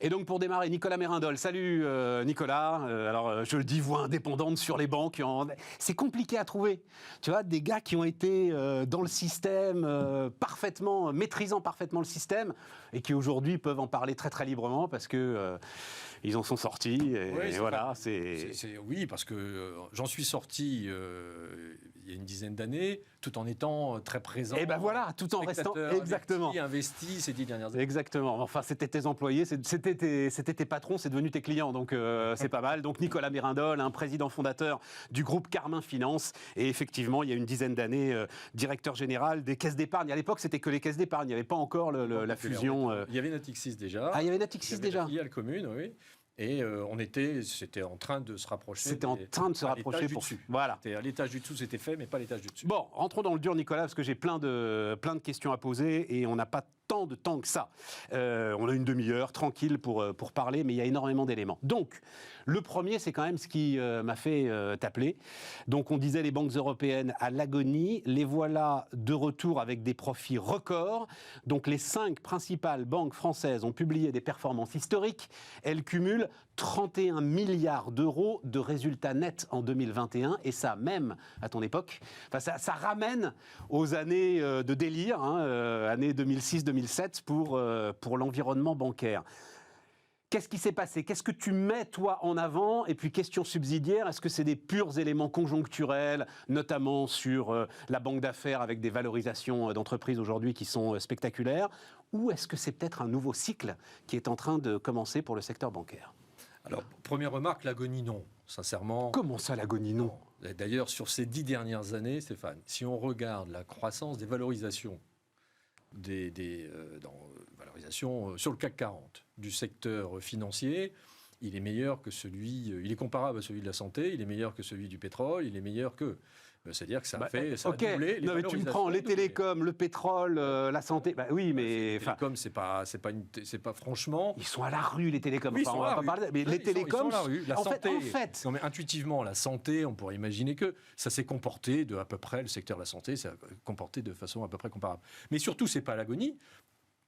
Et donc pour démarrer, Nicolas Mérindol. Salut Nicolas. Alors je le dis, voix indépendante sur les banques. C'est compliqué à trouver. Tu vois, des gars qui ont été dans le système parfaitement, maîtrisant parfaitement le système et qui aujourd'hui peuvent en parler très très librement parce que ils en sont sortis. Et voilà, oui, parce que j'en suis sorti il y a une dizaine d'années, tout en étant très présent. Et ben voilà, tout en restant exactement investi ces 10 dernières années. Exactement. Enfin, c'était tes employés, c'était tes patrons, c'est devenu tes clients, donc c'est pas mal. Donc Nicolas Mérindol, un président fondateur du groupe Carmin Finance, et effectivement, il y a une dizaine d'années, directeur général des caisses d'épargne. À l'époque, c'était que les caisses d'épargne, il n'y avait pas encore la fusion. Il y avait Natixis déjà. Ah, il y avait Natixis déjà. Il y a la commune, oui. Et c'était en train de se rapprocher. C'était en train de se rapprocher pour dessus. Voilà. À l'étage du dessous, c'était fait, mais pas à l'étage du dessus. Bon, rentrons dans le dur, Nicolas, parce que j'ai plein de questions à poser et on n'a pas tant de temps que ça. On a une demi-heure tranquille pour parler, mais il y a énormément d'éléments. Donc, le premier, c'est quand même ce qui m'a fait t'appeler. Donc, on disait les banques européennes à l'agonie. Les voilà de retour avec des profits records. Donc, les 5 principales banques françaises ont publié des performances historiques. Elles cumulent 31 milliards d'euros de résultats nets en 2021. Et ça, même à ton époque, enfin, ça ramène aux années de délire, années 2006-2007 pour l'environnement bancaire. Qu'est-ce qui s'est passé? Qu'est-ce que tu mets, toi, en avant? Et puis, question subsidiaire, est-ce que c'est des purs éléments conjoncturels, notamment sur la banque d'affaires avec des valorisations d'entreprises aujourd'hui qui sont spectaculaires? Ou est-ce que c'est peut-être un nouveau cycle qui est en train de commencer pour le secteur bancaire? Alors, première remarque, l'agonie, non. Sincèrement. Comment ça, l'agonie, non? D'ailleurs, sur ces 10 dernières années, Stéphane, si on regarde la croissance des valorisations valorisations sur le CAC 40 du secteur financier, il est meilleur que il est comparable à celui de la santé, il est meilleur que celui du pétrole, il est meilleur que... C'est-à-dire que ça a doublé les non, mais tu me prends les télécoms, le pétrole, la santé. Bah oui, mais les télécoms, c'est pas franchement. Ils sont à la rue, les télécoms. Oui, on va pas parler. Mais les télécoms, ils sont à la rue. La santé. En fait. Non, mais intuitivement, la santé, on pourrait imaginer que ça s'est comporté à peu près, le secteur de la santé s'est comporté de façon à peu près comparable. Mais surtout, c'est pas l'agonie.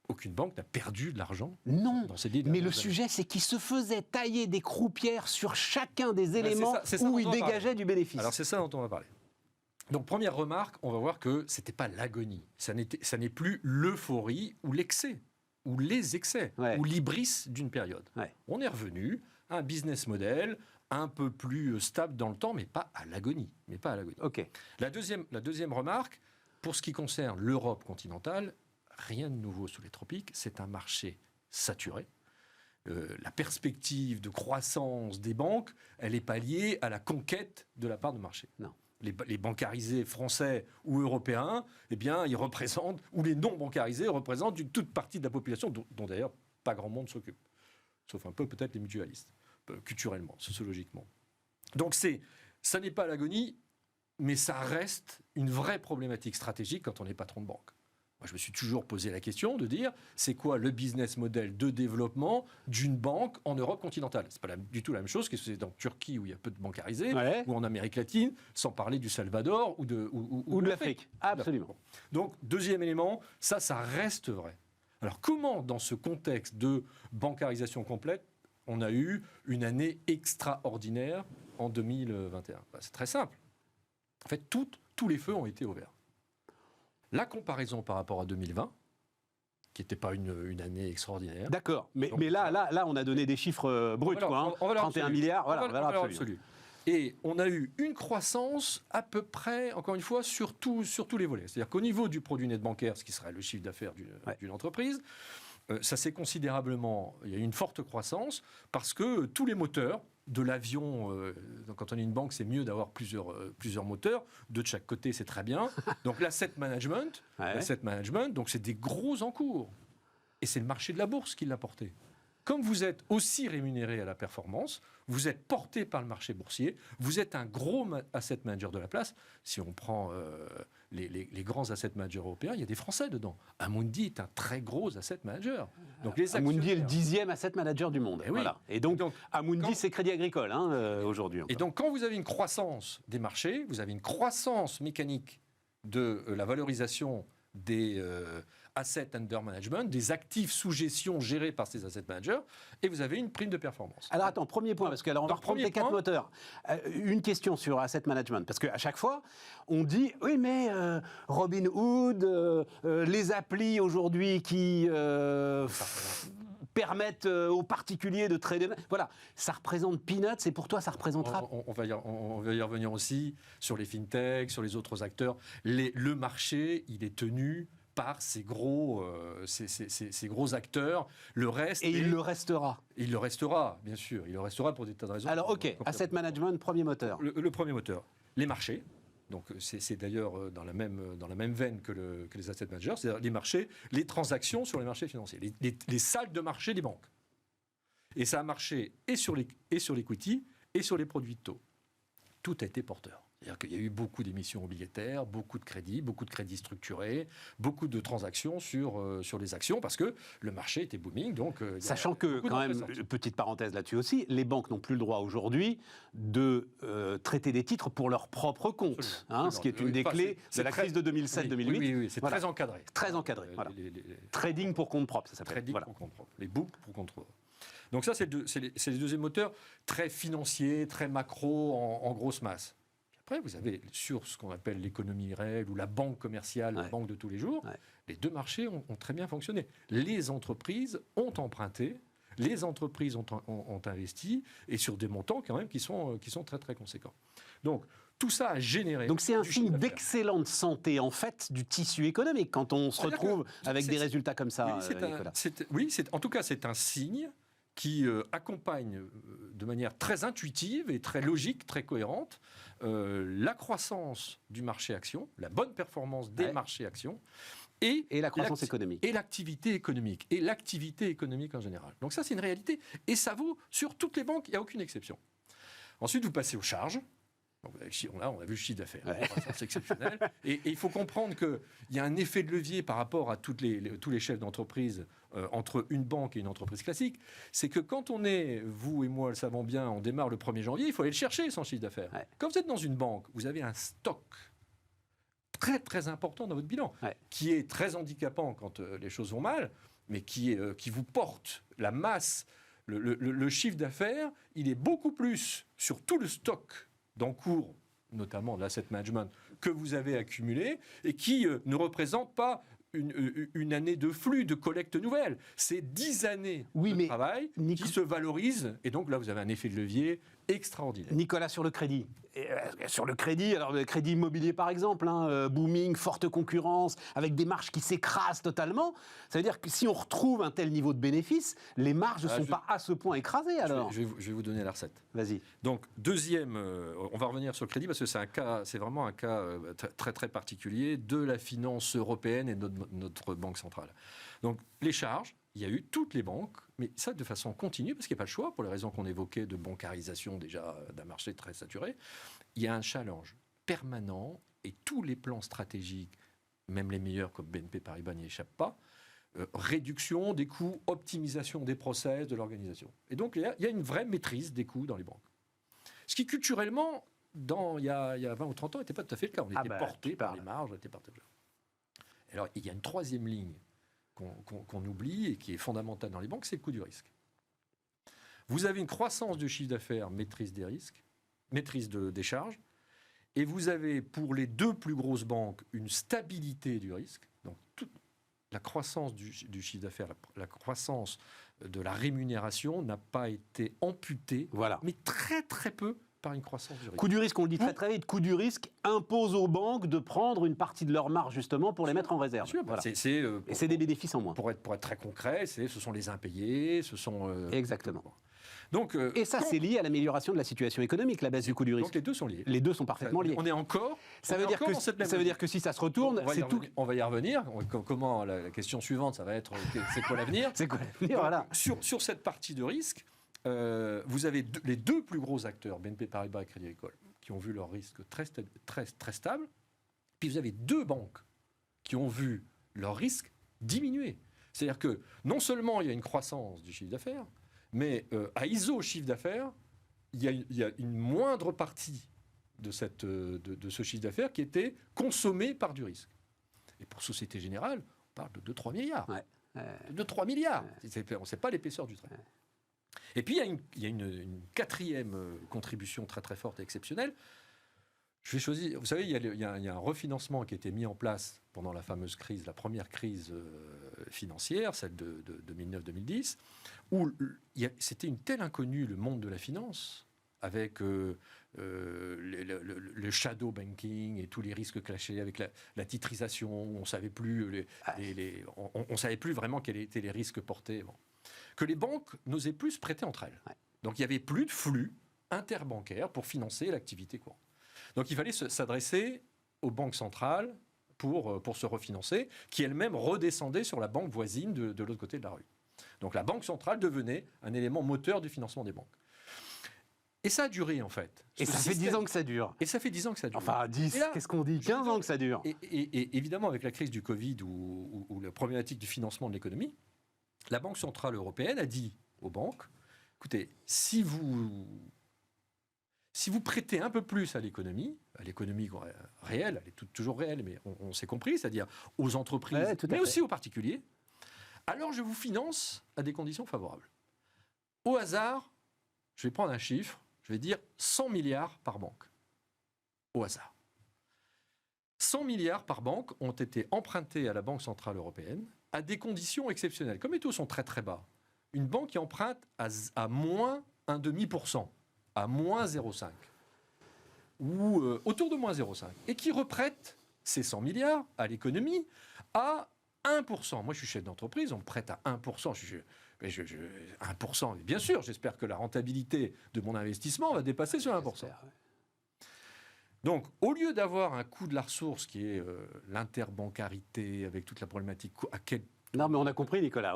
Aucune banque n'a perdu de l'argent. Non, dans ces 10 mais le années. sujet, c'est qu'il se faisait tailler des croupières sur chacun des éléments où il dégageait du bénéfice. Alors c'est ça dont on va parler. Donc première remarque, on va voir que c'était pas l'agonie. Ça n'est plus l'euphorie ou l'excès, ou les excès, ou l'hybris d'une période. Ouais. On est revenu à un business model un peu plus stable dans le temps, mais pas à l'agonie. Okay. La deuxième remarque, pour ce qui concerne l'Europe continentale, rien de nouveau sous les tropiques, c'est un marché saturé. La perspective de croissance des banques, elle n'est pas liée à la conquête de la part de marché. Non. Les bancarisés français ou européens, eh bien, ils représentent, ou les non bancarisés représentent une toute partie de la population, dont d'ailleurs pas grand monde s'occupe. Sauf un peu peut-être les mutualistes, culturellement, sociologiquement. Donc ça n'est pas l'agonie, mais ça reste une vraie problématique stratégique quand on est patron de banque. Moi, je me suis toujours posé la question de dire, c'est quoi le business model de développement d'une banque en Europe continentale? C'est pas du tout la même chose que c'est en Turquie où il y a peu de bancarisés, ou en Amérique latine, sans parler du Salvador ou de l'Afrique. Absolument. Donc, deuxième élément, ça reste vrai. Alors, comment, dans ce contexte de bancarisation complète, on a eu une année extraordinaire en 2021? C'est très simple. En fait, tous les feux ont été ouverts. La comparaison par rapport à 2020, qui n'était pas une année extraordinaire. D'accord, mais là, on a donné des chiffres bruts, 31 milliards, valeur absolue. Et on a eu une croissance à peu près, encore une fois, sur tous les volets. C'est-à-dire qu'au niveau du produit net bancaire, ce qui serait le chiffre d'affaires d'une entreprise, ça s'est considérablement... Il y a eu une forte croissance parce que tous les moteurs de l'avion, quand on est une banque, c'est mieux d'avoir plusieurs moteurs. Deux de chaque côté, c'est très bien. Donc l'asset management, donc c'est des gros encours. Et c'est le marché de la bourse qui l'a porté. Comme vous êtes aussi rémunéré à la performance, vous êtes porté par le marché boursier, vous êtes un gros asset manager de la place. Si on prend les grands asset managers européens, il y a des Français dedans. Amundi est un très gros asset manager. Donc Amundi est le 10e asset manager du monde. Et, oui. Voilà. Et donc Amundi, c'est Crédit Agricole aujourd'hui. Et donc, quand vous avez une croissance des marchés, vous avez une croissance mécanique de la valorisation des asset under management, des actifs sous gestion gérés par ces asset managers, et vous avez une prime de performance. Alors attends, premier point, parce que alors on va reprendre les 4 moteurs. Une question sur asset management, parce qu'à chaque fois, on dit, oui mais Robinhood, les applis aujourd'hui qui permettent aux particuliers de trader, voilà, ça représente peanuts, et pour toi ça représentera... On va y revenir aussi sur les fintechs, sur les autres acteurs. Le marché, il est tenu par ces gros acteurs. Le reste... Et il le restera. Il le restera, bien sûr. Il le restera pour des tas de raisons. Alors ok, asset management, premier moteur. Le premier moteur, les marchés. Donc c'est d'ailleurs dans la même veine que les asset managers, c'est-à-dire les marchés, les transactions sur les marchés financiers, les salles de marché des banques. Et ça a marché et sur l'equity et sur les produits de taux. Tout a été porteur. C'est-à-dire qu'il y a eu beaucoup d'émissions obligataires, beaucoup de crédits structurés, beaucoup de transactions sur les actions, parce que le marché était booming. Donc, sachant que, quand même, petite parenthèse là-dessus aussi, les banques n'ont plus le droit aujourd'hui de traiter des titres pour leur propre compte, ce qui est une des clés de la crise de 2007-2008. Oui, c'est très encadré. Très encadré, voilà. Trading pour compte propre, ça s'appelle. Trading pour compte propre, les books pour compte propre. Donc ça, c'est les deuxièmes moteurs, très financiers, très macro, en grosse masse. Après, vous avez sur ce qu'on appelle l'économie réelle ou la banque commerciale, la banque de tous les jours, les deux marchés ont très bien fonctionné. Les entreprises ont emprunté, les entreprises ont investi, et sur des montants quand même qui sont très très conséquents. Donc tout ça a généré... Donc c'est un signe d'excellente santé en fait du tissu économique quand on se retrouve avec des résultats comme ça, Nicolas. En tout cas c'est un signe qui accompagne de manière très intuitive et très logique, très cohérente, la croissance du marché action, la bonne performance des marchés actions, et la croissance économique. Et l'activité économique. Et l'activité économique en général. Donc ça, c'est une réalité. Et ça vaut sur toutes les banques, il n'y a aucune exception. Ensuite, vous passez aux charges. On a vu le chiffre d'affaires, c'est exceptionnel. Et il faut comprendre qu'il y a un effet de levier par rapport à tous les chefs d'entreprise entre une banque et une entreprise classique. C'est que quand on est, vous et moi le savons bien, on démarre le 1er janvier, il faut aller le chercher, son chiffre d'affaires. Quand vous êtes dans une banque, vous avez un stock très très important dans votre bilan, qui est très handicapant quand les choses vont mal, mais qui vous porte la masse, le chiffre d'affaires, il est beaucoup plus sur tout le stock d'encours, notamment de l'asset management, que vous avez accumulé et qui ne représente pas une année de flux, de collecte nouvelle. C'est 10 années de travail qui se valorisent. Et donc là, vous avez un effet de levier extraordinaire. Nicolas, sur le crédit. Alors le crédit immobilier par exemple, booming, forte concurrence, avec des marges qui s'écrasent totalement. Ça veut dire que si on retrouve un tel niveau de bénéfice, les marges ne sont pas à ce point écrasées alors. Je vais vous donner la recette. Vas-y. Donc deuxième, on va revenir sur le crédit parce que c'est vraiment un cas très très particulier de la finance européenne et de notre banque centrale. Donc les charges, il y a eu toutes les banques, mais ça de façon continue, parce qu'il n'y a pas le choix, pour les raisons qu'on évoquait de bancarisation déjà d'un marché très saturé. Il y a un challenge permanent et tous les plans stratégiques, même les meilleurs comme BNP Paribas n'y échappent pas, réduction des coûts, optimisation des process, de l'organisation. Et donc il y a une vraie maîtrise des coûts dans les banques. Ce qui culturellement, il y a 20 ou 30 ans, n'était pas tout à fait le cas. On était porté par les marges, on était porté. Alors il y a une troisième ligne qu'on oublie et qui est fondamentale dans les banques, c'est le coût du risque. Vous avez une croissance du chiffre d'affaires, maîtrise des risques, maîtrise des charges, et vous avez pour les deux plus grosses banques une stabilité du risque. Donc toute la croissance du chiffre d'affaires, la croissance de la rémunération n'a pas été amputée, mais très très peu par une croissance du risque. Coût du risque, on le dit très très vite, coût du risque impose aux banques de prendre une partie de leur marge justement pour les mettre en réserve. Voilà. Et c'est des bénéfices en moins. Pour être très concret, ce sont les impayés, ce sont... Exactement. Donc, et ça, c'est lié à l'amélioration de la situation économique, la baisse du coût du risque. Donc les deux sont liés. Les deux sont parfaitement liés. On est encore... Ça veut dire que si ça se retourne, c'est tout... On va y revenir. Comment la question suivante, ça va être c'est quoi l'avenir ? C'est quoi l'avenir, voilà. Sur cette partie de risque, vous avez les deux plus gros acteurs, BNP Paribas et Crédit Agricole, qui ont vu leur risque très stable. Puis vous avez deux banques qui ont vu leur risque diminuer. C'est-à-dire que non seulement il y a une croissance du chiffre d'affaires, mais à ISO chiffre d'affaires, il y a une moindre partie de ce chiffre d'affaires qui était consommée par du risque. Et pour Société Générale, parle de 2-3 milliards. Ouais. 2-3 milliards. On ne sait pas l'épaisseur du trait. Et puis, il y a une quatrième contribution très très forte et exceptionnelle. Je vais choisir. Vous savez, il y a un refinancement qui a été mis en place pendant la fameuse crise, la première crise financière, celle de 2009-2010, où c'était une telle inconnue, le monde de la finance, avec le shadow banking et tous les risques cachés, avec la titrisation, on ne savait plus, on savait plus vraiment quels étaient les risques portés, que les banques n'osaient plus se prêter entre elles. Ouais. Donc il n'y avait plus de flux interbancaire pour financer l'activité courante. Donc il fallait s'adresser aux banques centrales pour se refinancer, qui elles-mêmes redescendaient sur la banque voisine de l'autre côté de la rue. Donc la banque centrale devenait un élément moteur du financement des banques. Et ça a duré, en fait. Et ça fait 10 ans que ça dure. Et ça fait 10 ans que ça dure. Enfin, 10, qu'est-ce qu'on dit 15 ans que ça dure. Et évidemment, avec la crise du Covid ou la problématique du financement de l'économie, la Banque centrale européenne a dit aux banques, écoutez, si vous prêtez un peu plus à l'économie réelle, elle est toujours réelle, mais on s'est compris, c'est-à-dire aux entreprises, mais aussi aux particuliers, alors je vous finance à des conditions favorables. Au hasard, je vais prendre un chiffre, je vais dire 100 milliards par banque. Au hasard. 100 milliards par banque ont été empruntés à la Banque centrale européenne à des conditions exceptionnelles. Comme les taux sont très très bas, une banque qui emprunte à moins 1,5%, à moins 0,5, ou autour de moins 0,5, et qui reprête ces 100 milliards à l'économie à 1%. Moi, je suis chef d'entreprise, on me prête à 1%. 1%, bien sûr, j'espère que la rentabilité de mon investissement va dépasser ce 1%. Donc, au lieu d'avoir un coût de la ressource qui est l'interbancarité, avec toute la problématique, Non, mais on a compris, Nicolas.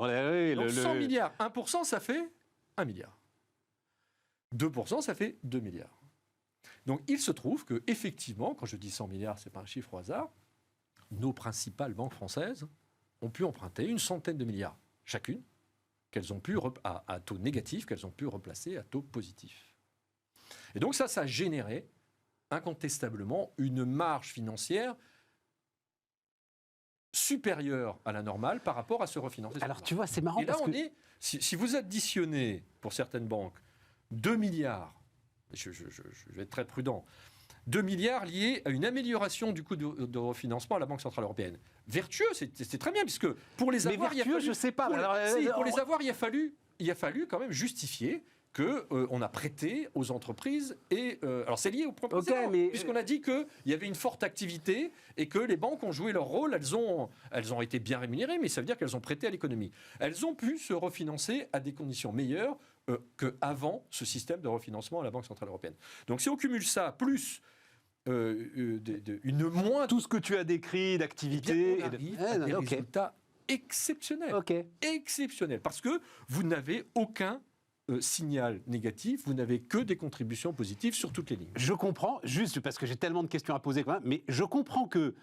Donc, 100 milliards, 1%, ça fait 1 milliard. 2%, ça fait 2 milliards. Donc, il se trouve que, effectivement, quand je dis 100 milliards, ce n'est pas un chiffre au hasard, nos principales banques françaises ont pu emprunter une centaine de milliards chacune, qu'elles ont pu à taux négatif, qu'elles ont pu replacer à taux positif. Et donc ça a généré incontestablement une marge financière supérieure à la normale par rapport à ce refinancement. Alors tu vois, c'est marrant. Et là, si vous additionnez, pour certaines banques, 2 milliards, je vais être très prudent, 2 milliards liés à une amélioration du coût de refinancement à la Banque centrale européenne. Vertueux, c'est très bien, puisque pour les avoir, mais vertueux, je sais pas. Pour les avoir, il a fallu quand même justifier qu'on a prêté aux entreprises. Alors c'est lié au point précédent, puisqu'on a dit qu'il y avait une forte activité et que les banques ont joué leur rôle, elles ont été bien rémunérées, mais ça veut dire qu'elles ont prêté à l'économie. Elles ont pu se refinancer à des conditions meilleures qu'avant ce système de refinancement à la Banque centrale européenne. Donc si on cumule ça, plus une moins... Tout ce que tu as décrit d'activité... on arrive à des résultats exceptionnels. Exceptionnels. Parce que vous n'avez aucun signal négatif, vous n'avez que des contributions positives sur toutes les lignes. Je comprends, juste parce que j'ai tellement de questions à poser quand même, mais je comprends que,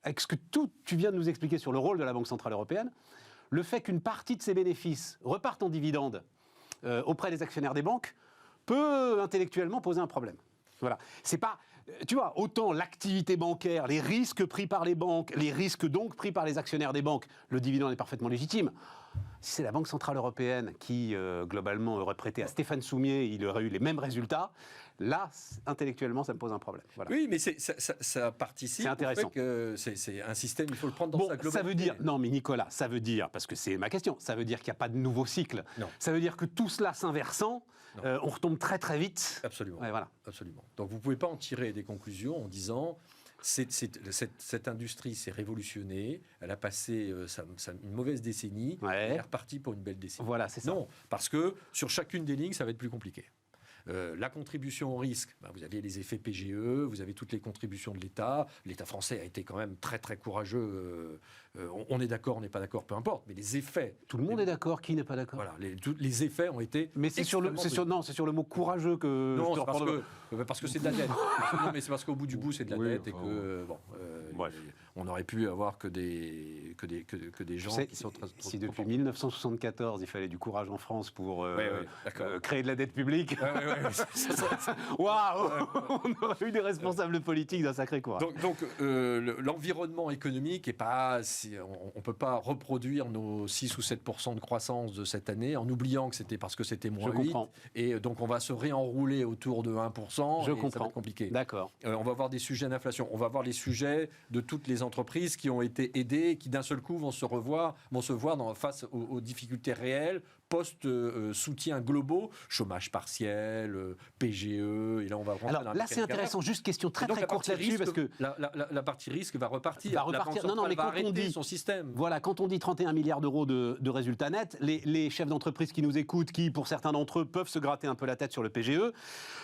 avec ce que tu viens de nous expliquer sur le rôle de la Banque centrale européenne, le fait qu'une partie de ses bénéfices repartent en dividendes auprès des actionnaires des banques peut intellectuellement poser un problème. Voilà. C'est pas... Tu vois, autant l'activité bancaire, les risques pris par les banques, les risques donc pris par les actionnaires des banques, le dividende est parfaitement légitime. Si c'est la Banque centrale européenne qui, globalement, aurait prêté à Stéphane Soumier, il aurait eu les mêmes résultats, là, intellectuellement, ça me pose un problème. Voilà. Oui, mais ça participe. C'est intéressant. C'est un système, il faut le prendre dans sa globalité. Ça veut dire, non mais Nicolas, ça veut dire, parce que c'est ma question, ça veut dire qu'il n'y a pas de nouveau cycle. Non. Ça veut dire que tout cela s'inversant, on retombe très très vite. Absolument. Ouais, voilà. Absolument. Donc vous ne pouvez pas en tirer des conclusions en disant cette industrie s'est révolutionnée, elle a passé une mauvaise décennie, elle est repartie pour une belle décennie. Voilà, c'est ça. Non, parce que sur chacune des lignes, ça va être plus compliqué. La contribution au risque, vous aviez les effets PGE, vous avez toutes les contributions de l'État. L'État français a été quand même très très courageux. On est d'accord, on n'est pas d'accord, peu importe. Mais les effets... Tout le monde est d'accord, qui n'est pas d'accord? Voilà, les effets ont été... Mais c'est sur le mot courageux que... Non, c'est parce que c'est de la dette. Non, mais c'est parce qu'au bout du bout, c'est de la dette et que On aurait pu avoir que des gens qui sont très... Si depuis 1974, il fallait du courage en France pour créer de la dette publique, waouh, on aurait eu des responsables politiques d'un sacré courage. Donc l'environnement économique est pas... on ne peut pas reproduire nos 6 ou 7% de croissance de cette année en oubliant que c'était parce que c'était moins 8. Et donc on va se réenrouler autour de 1%. Je comprends. Ça va être compliqué. D'accord. On va avoir des sujets d'inflation. On va avoir les sujets de toutes les entreprises qui ont été aidées et qui d'un seul coup vont se voir face aux difficultés réelles, post-soutien globaux, chômage partiel, PGE, et là on va rentrer dans là c'est intéressant, juste question très courte là-dessus, parce que la partie risque va repartir. La banque centrale va arrêter son système. Voilà, quand on dit 31 milliards d'euros de résultats nets, les chefs d'entreprise qui nous écoutent, qui pour certains d'entre eux peuvent se gratter un peu la tête sur le PGE,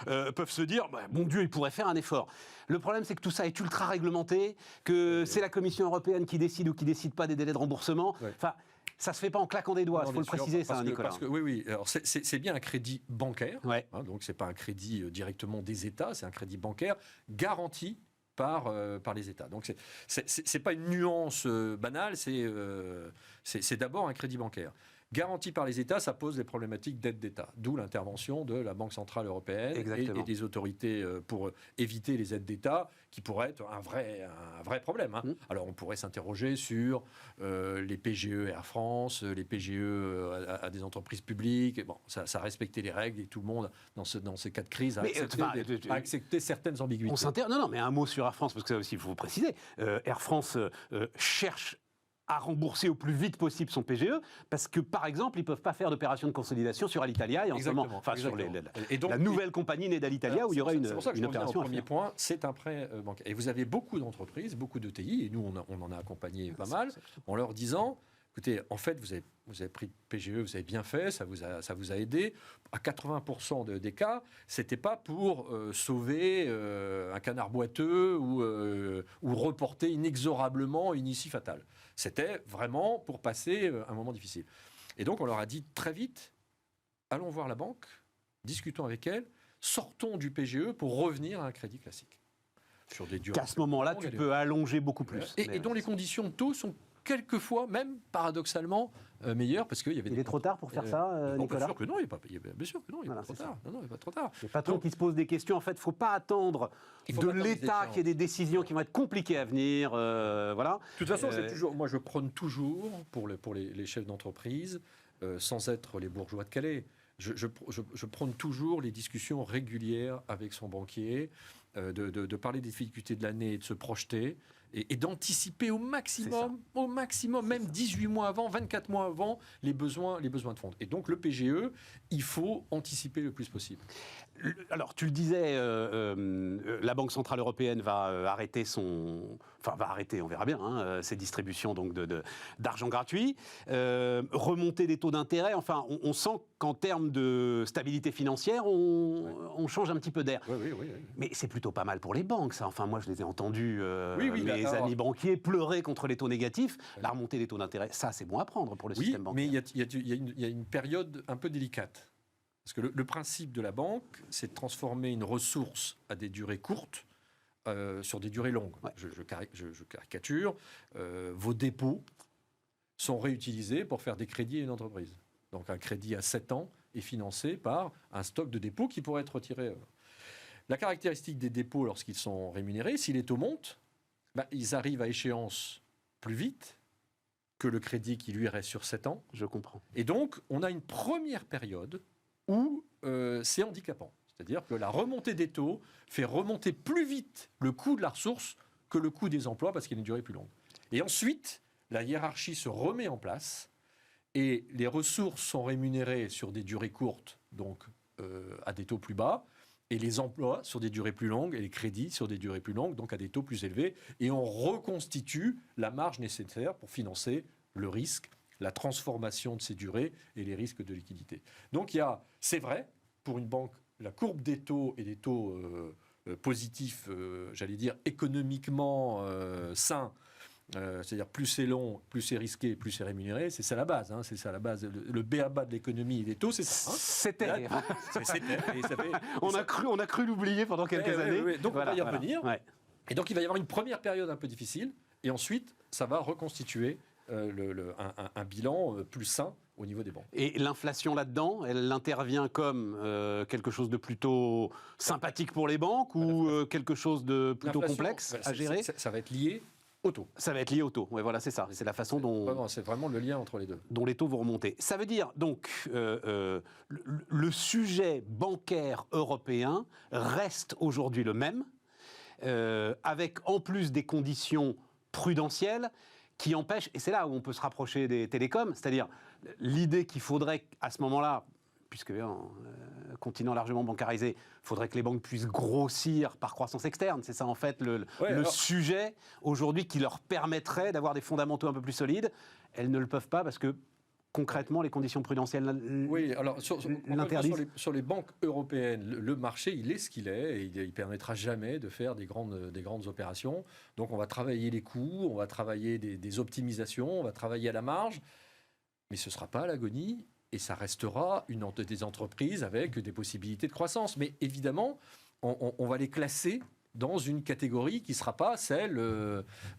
peuvent se dire, mon Dieu, ils pourraient faire un effort. Le problème, c'est que tout ça est ultra réglementé, que c'est la Commission européenne qui décide ou qui décide pas des délais de remboursement. Enfin, ça se fait pas en claquant des doigts, il faut le préciser, ça, Nicolas. Parce que, oui. Alors, c'est bien un crédit bancaire, donc c'est pas un crédit directement des États, c'est un crédit bancaire garanti par les États. Donc c'est pas une nuance banale, c'est d'abord un crédit bancaire. Garanti par les États, ça pose des problématiques d'aide d'État, d'où l'intervention de la Banque Centrale Européenne et des autorités pour éviter les aides d'État, qui pourraient être un vrai problème. Alors on pourrait s'interroger sur les PGE Air France, les PGE à des entreprises publiques. Bon, ça respectait les règles et tout le monde, dans ces cas de crise, a accepté certaines ambiguïtés. Non, mais un mot sur Air France, parce que ça aussi, il faut vous préciser. Air France cherche à rembourser au plus vite possible son PGE, parce que, par exemple, ils ne peuvent pas faire d'opération de consolidation sur Alitalia, et en ce moment, sur la nouvelle compagnie née d'Alitalia, où il y aurait une opération au premier point, c'est un prêt bancaire. Et vous avez beaucoup d'entreprises, beaucoup de TI, et nous, on en a accompagné pas mal, en leur disant, écoutez, en fait, vous avez pris le PGE, vous avez bien fait, ça vous a aidé. À 80% des cas, c'était pas pour sauver un canard boiteux ou reporter inexorablement une issue fatale. C'était vraiment pour passer un moment difficile. Et donc, on leur a dit très vite, allons voir la banque, discutons avec elle, sortons du PGE pour revenir à un crédit classique. Sur des durées. Qu'à ce moment-là, tu peux allonger beaucoup plus. Et dont les conditions de taux sont quelquefois, même paradoxalement, meilleures, parce qu'il y avait... Il est trop tard pour faire ça, Nicolas ? Bien sûr que non, il n'est pas trop tard. Non, il n'est pas trop tard. Les patrons qui se posent des questions, en fait, il ne faut pas attendre de l'État qu'il y ait des décisions qui vont être compliquées à venir. Voilà. De toute façon, moi je prône toujours, pour les chefs d'entreprise, sans être les bourgeois de Calais, je prône toujours les discussions régulières avec son banquier, de parler des difficultés de l'année et de se projeter, et d'anticiper au maximum, même 18 mois avant, 24 mois avant, les besoins de fonds. Et donc le PGE, il faut anticiper le plus possible. Alors, tu le disais, la Banque Centrale Européenne va arrêter on verra bien, ses distributions donc d'argent gratuit, remonter des taux d'intérêt. Enfin, on sent qu'en termes de stabilité financière, on change un petit peu d'air. Oui. Mais c'est plutôt pas mal pour les banques, ça. Enfin, moi, je les ai entendus, mes amis banquiers, pleurer contre les taux négatifs. La remontée des taux d'intérêt, ça, c'est bon à prendre pour le système bancaire. Mais il y a une période un peu délicate. Parce que le principe de la banque, c'est de transformer une ressource à des durées courtes sur des durées longues. Ouais. Je caricature. Vos dépôts sont réutilisés pour faire des crédits à une entreprise. Donc un crédit à 7 ans est financé par un stock de dépôts qui pourrait être retiré. La caractéristique des dépôts lorsqu'ils sont rémunérés, si les taux montent, ils arrivent à échéance plus vite que le crédit qui lui reste sur 7 ans. Je comprends. Et donc, on a une première période où c'est handicapant. C'est-à-dire que la remontée des taux fait remonter plus vite le coût de la ressource que le coût des emplois parce qu'il y a une durée plus longue. Et ensuite, la hiérarchie se remet en place et les ressources sont rémunérées sur des durées courtes, donc à des taux plus bas, et les emplois sur des durées plus longues et les crédits sur des durées plus longues, donc à des taux plus élevés. Et on reconstitue la marge nécessaire pour financer le risque, la transformation de ces durées et les risques de liquidité. Donc c'est vrai, pour une banque, la courbe des taux et des taux positifs, j'allais dire économiquement sains, c'est-à-dire plus c'est long, plus c'est risqué, plus c'est rémunéré, c'est ça la base. C'est ça la base. Le b.a.-ba de l'économie et des taux, c'est ça. C'était. Et ça fait... on a cru l'oublier pendant quelques années. Donc voilà, on va y revenir. Ouais. Et donc il va y avoir une première période un peu difficile, et ensuite ça va reconstituer un bilan plus sain au niveau des banques. Et l'inflation là-dedans, elle intervient comme quelque chose de plutôt sympathique pour les banques ou quelque chose de plutôt complexe à gérer? Ça va être lié au taux. Ça va être lié au taux. Ouais, voilà, c'est ça. C'est la façon dont... C'est vraiment le lien entre les deux. Dont les taux vont remonter. Ça veut dire, donc, le sujet bancaire européen reste aujourd'hui le même, avec en plus des conditions prudentielles qui empêchent, et c'est là où on peut se rapprocher des télécoms, c'est-à-dire l'idée qu'il faudrait à ce moment-là, puisque continent largement bancarisé, il faudrait que les banques puissent grossir par croissance externe. C'est ça en fait le sujet aujourd'hui qui leur permettrait d'avoir des fondamentaux un peu plus solides. Elles ne le peuvent pas parce que concrètement, les conditions prudentielles l'interdisent. Sur les banques européennes, le marché, il est ce qu'il est, et il ne permettra jamais de faire des grandes opérations. Donc on va travailler les coûts, on va travailler des optimisations, on va travailler à la marge, mais ce ne sera pas à l'agonie, et ça restera des entreprises avec des possibilités de croissance. Mais évidemment, on va les classer dans une catégorie qui ne sera pas celle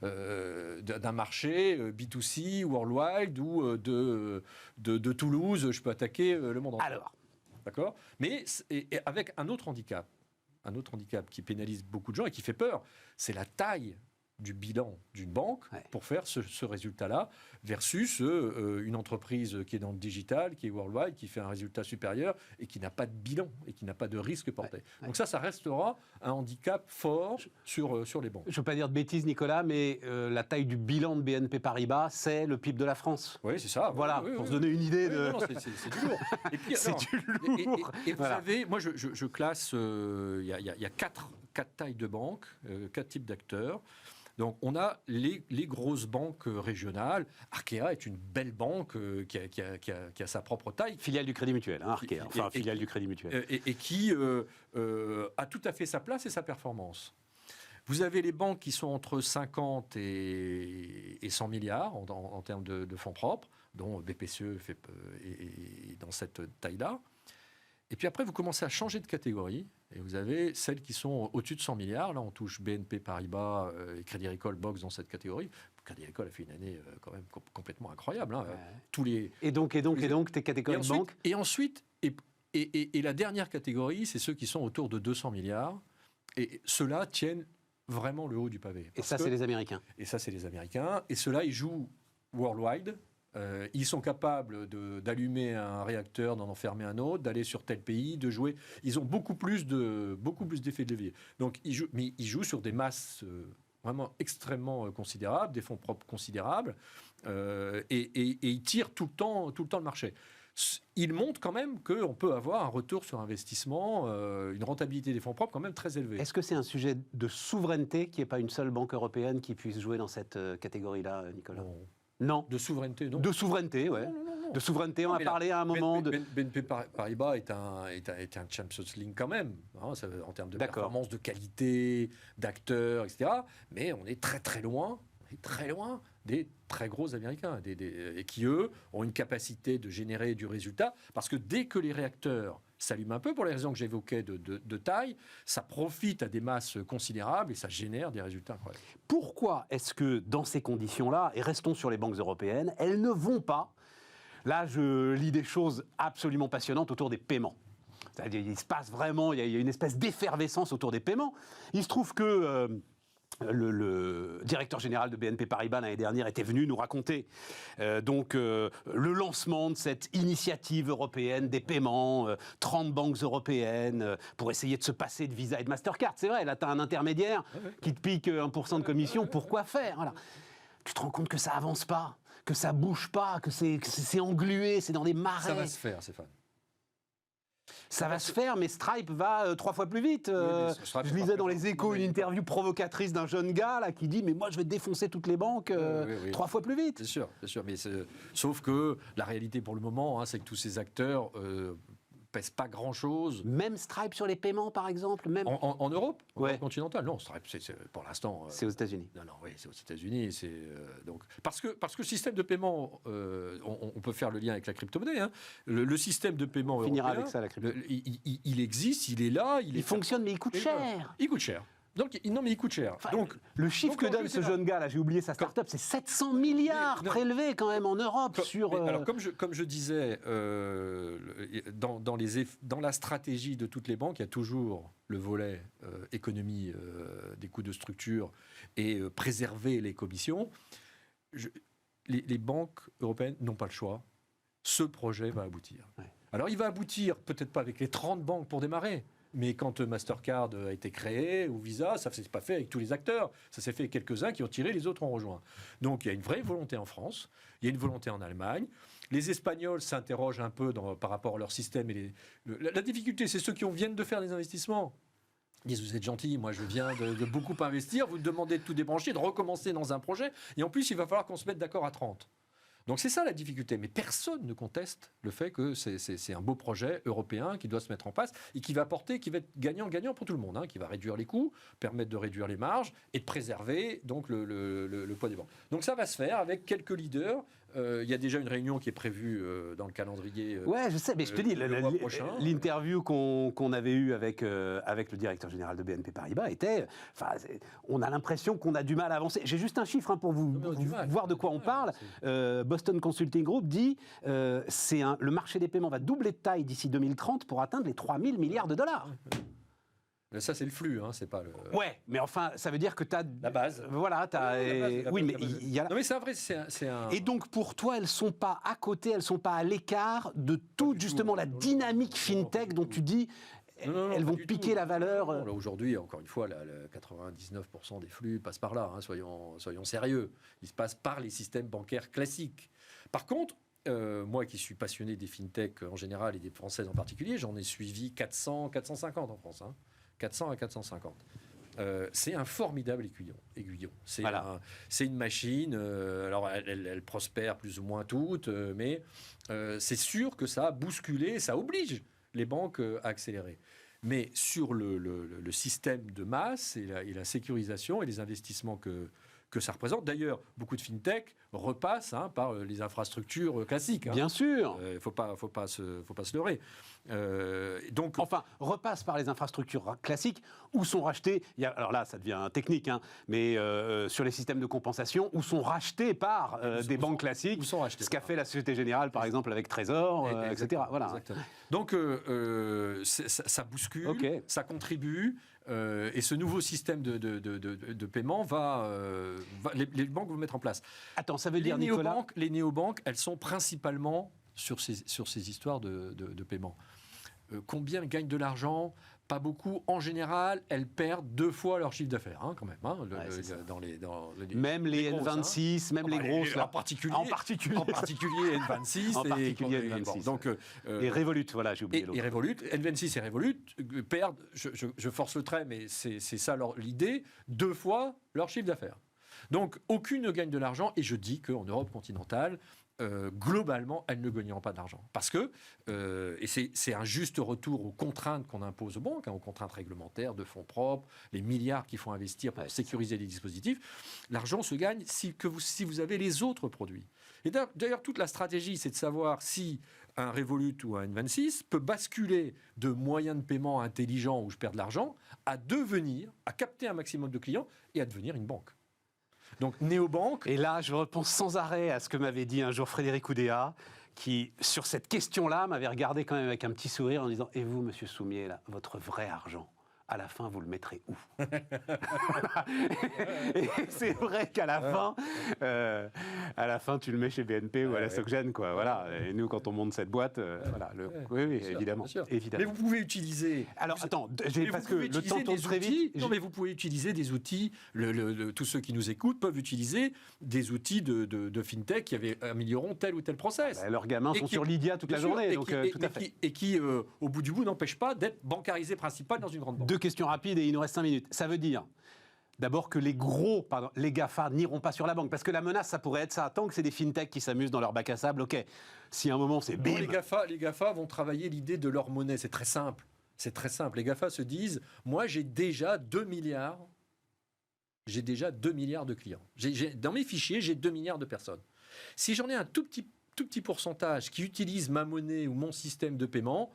d'un marché B2C, worldwide, ou de Toulouse, je peux attaquer le monde entier. Alors. D'accord ? Mais avec un autre handicap qui pénalise beaucoup de gens et qui fait peur, c'est la taille du bilan d'une banque pour faire ce résultat-là versus une entreprise qui est dans le digital, qui est worldwide, qui fait un résultat supérieur et qui n'a pas de bilan et qui n'a pas de risque porté. Donc ça restera un handicap fort sur les banques. Je ne veux pas dire de bêtises, Nicolas, mais la taille du bilan de BNP Paribas, c'est le PIB de la France. Oui, c'est ça. Voilà, pour se donner une idée de... Non, c'est du lourd. Et puis, c'est du lourd. Et vous savez, moi je classe, il y a quatre tailles de banques, 4 types d'acteurs. Donc, on a les grosses banques régionales. Arkea est une belle banque qui a sa propre taille. Filiale du Crédit Mutuel, Arkea. Enfin, filiale du Crédit Mutuel. Et qui a tout à fait sa place et sa performance. Vous avez les banques qui sont entre 50 et 100 milliards en termes de fonds propres, dont BPCE est dans cette taille-là. Et puis après, vous commencez à changer de catégorie. Et vous avez celles qui sont au-dessus de 100 milliards. Là, on touche BNP Paribas et Crédit Agricole box dans cette catégorie. Crédit Agricole a fait une année quand même complètement incroyable. Hein. Et donc, tes catégories de banques. Et ensuite, et la dernière catégorie, c'est ceux qui sont autour de 200 milliards. Et ceux-là tiennent vraiment le haut du pavé. Et ça, c'est les Américains. Et ça, c'est les Américains. Et ceux-là, ils jouent worldwide. Ils sont capables d'allumer un réacteur, d'en enfermer un autre, d'aller sur tel pays, de jouer. Ils ont beaucoup plus d'effets de levier. Donc, ils jouent sur des masses vraiment extrêmement considérables, des fonds propres considérables, et ils tirent tout le temps le marché. Ils montrent quand même qu'on peut avoir un retour sur investissement, une rentabilité des fonds propres quand même très élevée. Est-ce que c'est un sujet de souveraineté qu'il n'y ait pas une seule banque européenne qui puisse jouer dans cette catégorie-là, Nicolas ? Non. De souveraineté, non. De souveraineté, ouais. Non. De souveraineté, on a parlé à un moment de... BNP Paribas est un Champions League quand même, hein, en termes de performance, de qualité, d'acteurs, etc. Mais on est très loin des très gros Américains, et qui, eux, ont une capacité de générer du résultat, parce que dès que les réacteurs s'allument un peu, pour les raisons que j'évoquais de taille, ça profite à des masses considérables et ça génère des résultats incroyables. Pourquoi est-ce que, dans ces conditions-là, et restons sur les banques européennes, elles ne vont pas... Là, je lis des choses absolument passionnantes autour des paiements. C'est-à-dire, il se passe vraiment, il y a une espèce d'effervescence autour des paiements. Il se trouve que... Le directeur général de BNP Paribas l'année dernière était venu nous raconter le lancement de cette initiative européenne des paiements, 30 banques européennes pour essayer de se passer de Visa et de Mastercard. C'est vrai, là tu as un intermédiaire qui te pique 1% de commission, pourquoi faire ? Voilà. Tu te rends compte que ça avance pas, que ça bouge pas, que c'est englué, c'est dans des marais. Ça va se faire, Stéphane. Ça va se faire, mais Stripe va 3 fois plus vite. Je lisais dans les Échos une interview provocatrice d'un jeune gars là, qui dit « Mais moi, je vais défoncer toutes les banques 3 fois plus vite. » C'est sûr. Mais sauf que la réalité pour le moment, c'est que tous ces acteurs pèsent pas grand-chose. Même Stripe sur les paiements, par exemple même... En Europe continentale. Non, Stripe, pour l'instant... c'est aux États-Unis. Non, oui, c'est aux États-Unis. Donc, parce que le système de paiement, on peut faire le lien avec la crypto-monnaie. Hein. Le système de paiement on finira européen, avec ça, la crypto. Il existe, il est là. Il fonctionne, mais il coûte cher. Il coûte cher. Donc, non, mais il coûte cher. Enfin, donc, le chiffre que donne ce jeune gars, là, j'ai oublié sa start-up, c'est 700 milliards prélevés quand même en Europe sur... Alors, comme je disais, dans la stratégie de toutes les banques, il y a toujours le volet économie des coûts de structure et préserver les commissions. Les banques européennes n'ont pas le choix. Ce projet va aboutir. Ouais. Alors, il va aboutir, peut-être pas avec les 30 banques pour démarrer, mais quand Mastercard a été créé, ou Visa, ça ne s'est pas fait avec tous les acteurs. Ça s'est fait avec quelques-uns qui ont tiré, les autres ont rejoint. Donc il y a une vraie volonté en France, il y a une volonté en Allemagne. Les Espagnols s'interrogent un peu par rapport à leur système. La difficulté, c'est ceux qui viennent de faire des investissements. Ils disent, vous êtes gentils, moi je viens de beaucoup investir, vous me demandez de tout débrancher, de recommencer dans un projet, et en plus il va falloir qu'on se mette d'accord à 30. Donc c'est ça la difficulté, mais personne ne conteste le fait que c'est un beau projet européen qui doit se mettre en place et qui va être gagnant-gagnant pour tout le monde, qui va réduire les coûts, permettre de réduire les marges et de préserver donc le poids des banques. Donc ça va se faire avec quelques leaders. Il y a déjà une réunion qui est prévue dans le calendrier. Ouais, je sais, mais je te dis, l'interview qu'on avait eue avec le directeur général de BNP Paribas était, on a l'impression qu'on a du mal à avancer. J'ai juste un chiffre pour vous voir de quoi on parle. Boston Consulting Group dit le marché des paiements va doubler de taille d'ici 2030 pour atteindre les 3 000 milliards de dollars. Ça, c'est le flux, c'est pas le... Ouais, mais enfin, ça veut dire que tu as... La base. Voilà, tu as... Oui, mais il y a... Non, mais c'est vrai, c'est un... Et donc, pour toi, elles ne sont pas à côté, elles ne sont pas à l'écart de toute, justement, la dynamique FinTech dont tu dis... elles vont piquer la valeur. Aujourd'hui, encore une fois, 99% des flux passent par là, soyons sérieux. Ils se passent par les systèmes bancaires classiques. Par contre, moi qui suis passionné des FinTech en général et des françaises en particulier, j'en ai suivi 400, 450 en France. 400 à 450. C'est un formidable aiguillon. C'est une machine, alors elle prospère plus ou moins toutes, mais c'est sûr que ça a bousculé, ça oblige les banques à accélérer. Mais sur le système de masse et la sécurisation et les investissements que ça représente. D'ailleurs, beaucoup de FinTech repassent par les infrastructures classiques. Bien sûr. Il ne faut pas se leurrer. Donc, enfin, repassent par les infrastructures classiques où sont rachetés, alors là ça devient technique, mais sur les systèmes de compensation, où sont rachetés par des banques classiques, ce qu'a fait la Société Générale par exemple avec Trésor, etc. Voilà. Exactement. Donc ça bouscule, ça contribue. Et ce nouveau système de paiement les banques vont mettre en place. Attends, ça veut dire, Nicolas... Les néobanques, elles sont principalement sur ces histoires de paiement. Combien gagnent de l'argent ? Pas beaucoup. En général, elles perdent 2 fois leur chiffre d'affaires, quand même. Même les N26, même les grosses. En particulier N26. En particulier N26. Donc, et Revolut, voilà, j'ai oublié l'autre. Et Revolut, N26 et Revolut perdent, je force le trait, mais c'est ça l'idée, 2 fois leur chiffre d'affaires. Donc, aucune ne gagne de l'argent, et je dis qu'en Europe continentale, globalement, elles ne gagneront pas d'argent. Parce que, et c'est un juste retour aux contraintes qu'on impose aux banques, aux contraintes réglementaires, de fonds propres, les milliards qu'il faut investir pour sécuriser les dispositifs, l'argent se gagne si vous avez les autres produits. Et d'ailleurs, toute la stratégie, c'est de savoir si un Revolut ou un N26 peut basculer de moyens de paiement intelligents où je perds de l'argent à capter un maximum de clients et à devenir une banque. Donc, néobanque. Et là, je repense sans arrêt à ce que m'avait dit un jour Frédéric Oudéa, qui, sur cette question-là, m'avait regardé quand même avec un petit sourire en disant « Et vous, monsieur Soumier, là, votre vrai argent, à la fin, vous le mettrez où ?» Et c'est vrai qu'à la fin, tu le mets chez BNP ou à la SocGen, quoi. Voilà. Et nous, quand on monte cette boîte, voilà. Oui, évidemment. Mais vous pouvez utiliser. Alors, attends, parce que le temps tourne très vite. Non, mais vous pouvez utiliser des outils. Tous ceux qui nous écoutent peuvent utiliser des outils de FinTech qui amélioreront tel ou tel process. Leurs gamins sont sur Lydia toute la journée, donc tout à fait. Et qui, au bout du bout, n'empêchent pas d'être bancarisé principal dans une grande banque. 2 questions rapides et il nous reste 5 minutes. Ça veut dire d'abord que les GAFA n'iront pas sur la banque. Parce que la menace, ça pourrait être ça. Tant que c'est des FinTech qui s'amusent dans leur bac à sable, ok. Si à un moment, c'est bim. Les GAFA vont travailler l'idée de leur monnaie. C'est très simple. Les GAFA se disent, moi, j'ai déjà 2 milliards. J'ai déjà 2 milliards de clients. Dans mes fichiers, j'ai 2 milliards de personnes. Si j'en ai un tout petit tout petit pourcentage qui utilise ma monnaie ou mon système de paiement.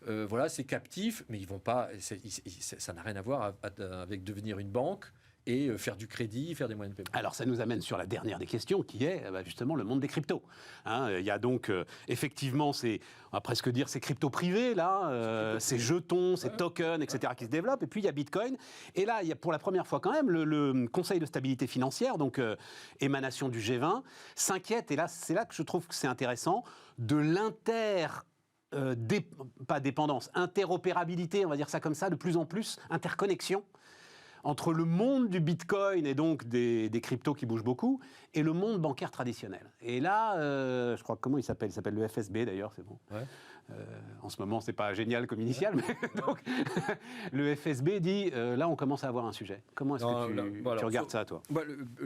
Voilà, c'est captif, mais ils vont pas. Ça n'a rien à voir avec devenir une banque et faire du crédit, faire des moyens de paiement. Alors ça nous amène sur la dernière des questions qui est justement le monde des cryptos. Il y a donc effectivement on va presque dire ces cryptos privés là, ces jetons, ces tokens, etc. qui se développent. Et puis il y a Bitcoin. Et là il y a pour la première fois quand même le Conseil de stabilité financière, donc émanation du G20, s'inquiète. Et là c'est là que je trouve que c'est intéressant de pas dépendance, interopérabilité, on va dire ça comme ça, de plus en plus interconnexion entre le monde du Bitcoin et donc des cryptos qui bougent beaucoup et le monde bancaire traditionnel. Et là, je crois, comment il s'appelle ? Il s'appelle le FSB d'ailleurs, c'est bon. Ouais. En ce moment, c'est pas génial comme initial, mais donc, le FSB dit, là, on commence à avoir un sujet. Comment est-ce que tu regardes ça, toi ?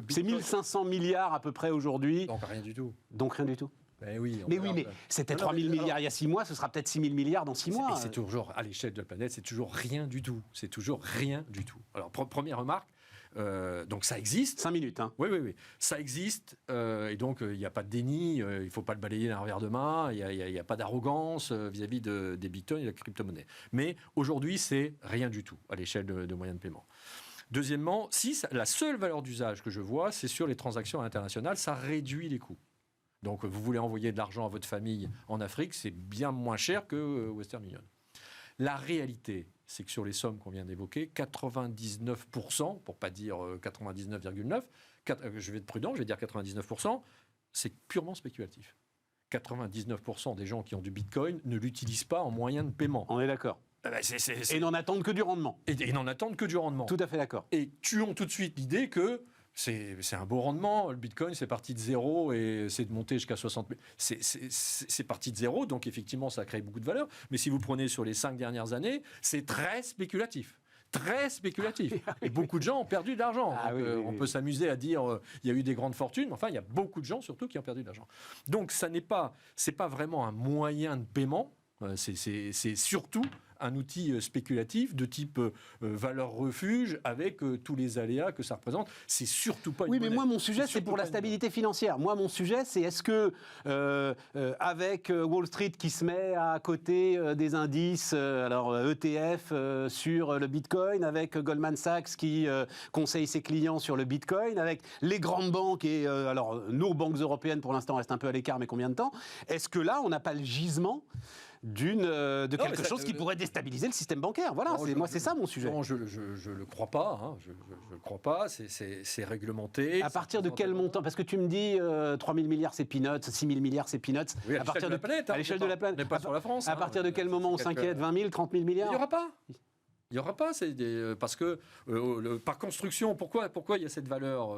C'est 1500 milliards à peu près aujourd'hui. Donc rien du tout. Donc rien du tout. Mais oui, mais c'était 3 000 milliards il y a 6 mois, ce sera peut-être 6 000 milliards dans 6 mois. Et c'est toujours, à l'échelle de la planète, c'est toujours rien du tout. C'est toujours rien du tout. Alors, première remarque, donc ça existe. 5 minutes, hein. Oui. Ça existe, et donc il n'y a pas de déni, il ne faut pas le balayer d'un revers de main, il n'y a pas d'arrogance vis-à-vis des bitcoins et de la crypto-monnaie. Mais aujourd'hui, c'est rien du tout à l'échelle de moyens de paiement. Deuxièmement, la seule valeur d'usage que je vois, c'est sur les transactions internationales, ça réduit les coûts. Donc, vous voulez envoyer de l'argent à votre famille en Afrique, c'est bien moins cher que Western Union. La réalité, c'est que sur les sommes qu'on vient d'évoquer, 99%, pour ne pas dire 99,9%, je vais être prudent, je vais dire 99%, c'est purement spéculatif. 99% des gens qui ont du Bitcoin ne l'utilisent pas en moyen de paiement. On est d'accord. Et n'en attendent que du rendement. Et n'en attendent que du rendement. Tout à fait d'accord. Et tuons tout de suite l'idée que c'est un beau rendement. Le Bitcoin, c'est parti de zéro et c'est de monter jusqu'à 60 000. C'est parti de zéro, donc effectivement, ça crée beaucoup de valeur. Mais si vous prenez sur les 5 dernières années, c'est très spéculatif. Très spéculatif. Et beaucoup de gens ont perdu de l'argent. On peut s'amuser à dire il y a eu des grandes fortunes, mais enfin, il y a beaucoup de gens surtout qui ont perdu de l'argent. Donc, c'est pas vraiment un moyen de paiement. C'est surtout un outil spéculatif de type valeur refuge avec tous les aléas que ça représente. C'est surtout pas une monnaie. Mais moi, mon sujet, c'est pour la stabilité financière. Moi, mon sujet, c'est est-ce que, avec Wall Street qui se met à côté des indices, ETF sur le Bitcoin, avec Goldman Sachs qui conseille ses clients sur le Bitcoin, avec les grandes banques et nos banques européennes, pour l'instant, restent un peu à l'écart, mais combien de temps ? Est-ce que là, on n'a pas le gisement de quelque chose qui pourrait déstabiliser le système bancaire. Voilà, c'est ça mon sujet. Non, je le crois pas. Hein, je le crois pas. C'est réglementé. À partir de quel montant ? Parce que tu me dis 3 000 milliards c'est peanuts, 6 000 milliards c'est peanuts. Oui, à l'échelle de la planète. À l'échelle de la planète. On n'est pas sur la France. À partir de quel moment on s'inquiète ? 20 000, 30 000 milliards ? Il n'y aura pas. Il n'y aura pas, parce que par construction, pourquoi il y a cette valeur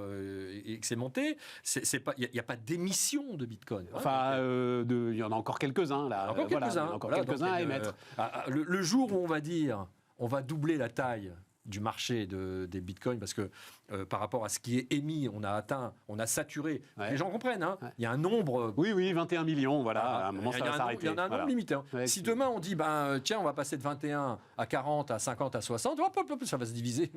et que c'est monté ? Il n'y a pas d'émission de Bitcoin. Enfin, il y en a encore quelques-uns là. Encore quelques-uns à émettre. Le jour où on va dire, on va doubler la taille du marché des bitcoins, parce que par rapport à ce qui est émis, on a saturé. Ouais. Les gens comprennent, hein. Ouais. Il y a un nombre... Oui, 21 millions, voilà, à un moment ça va s'arrêter. Il y en a un nombre limité. Hein. Ouais, si demain on dit, tiens, on va passer de 21 à 40, à 50, à 60, ça va se diviser,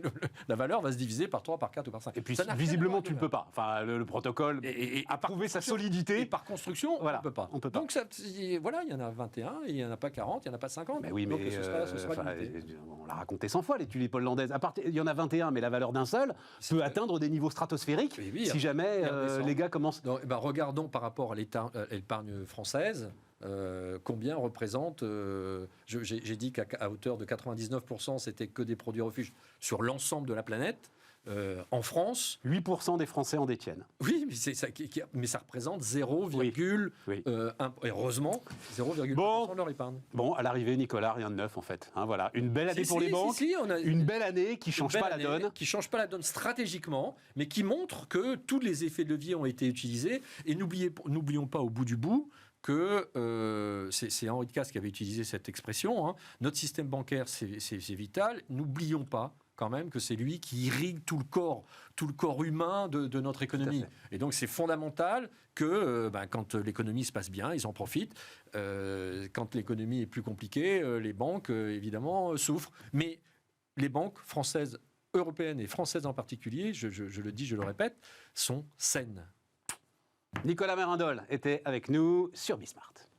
la valeur va se diviser par 3, par 4 ou par 5. Et puis visiblement, tu ne peux pas. Enfin, le protocole a prouvé sa solidité. Et par construction, voilà, on ne peut pas. Donc voilà, il y en a 21, et il n'y en a pas 40, il n'y en a pas 50. Mais oui, donc mais ce sera limité. On l'a raconté 100 fois, les tulipes hollandaises. Il y en a 21, mais la valeur d'un seul peut atteindre des niveaux stratosphériques si jamais les gars commencent... Donc, regardons par rapport à l'épargne française, combien représente... j'ai dit qu'à hauteur de 99%, c'était que des produits refuges sur l'ensemble de la planète. En France... 8% des Français en détiennent. Oui, mais ça représente 0,1%. Heureusement, 0,1% de leur épargne. Bon, à l'arrivée, Nicolas, rien de neuf en fait. Hein, voilà. Une belle année pour les banques, une belle année qui ne change pas la donne. Qui ne change pas la donne stratégiquement, mais qui montre que tous les effets de levier ont été utilisés. Et n'oublions pas au bout du bout que c'est Henri de Casse qui avait utilisé cette expression. Hein. Notre système bancaire, c'est vital. N'oublions pas quand même que c'est lui qui irrigue tout le corps humain de notre économie. Et donc c'est fondamental que quand l'économie se passe bien, ils en profitent. Quand l'économie est plus compliquée, les banques évidemment souffrent. Mais les banques françaises, européennes et françaises en particulier, je le dis, je le répète, sont saines. Nicolas Mérindol était avec nous sur Bismart.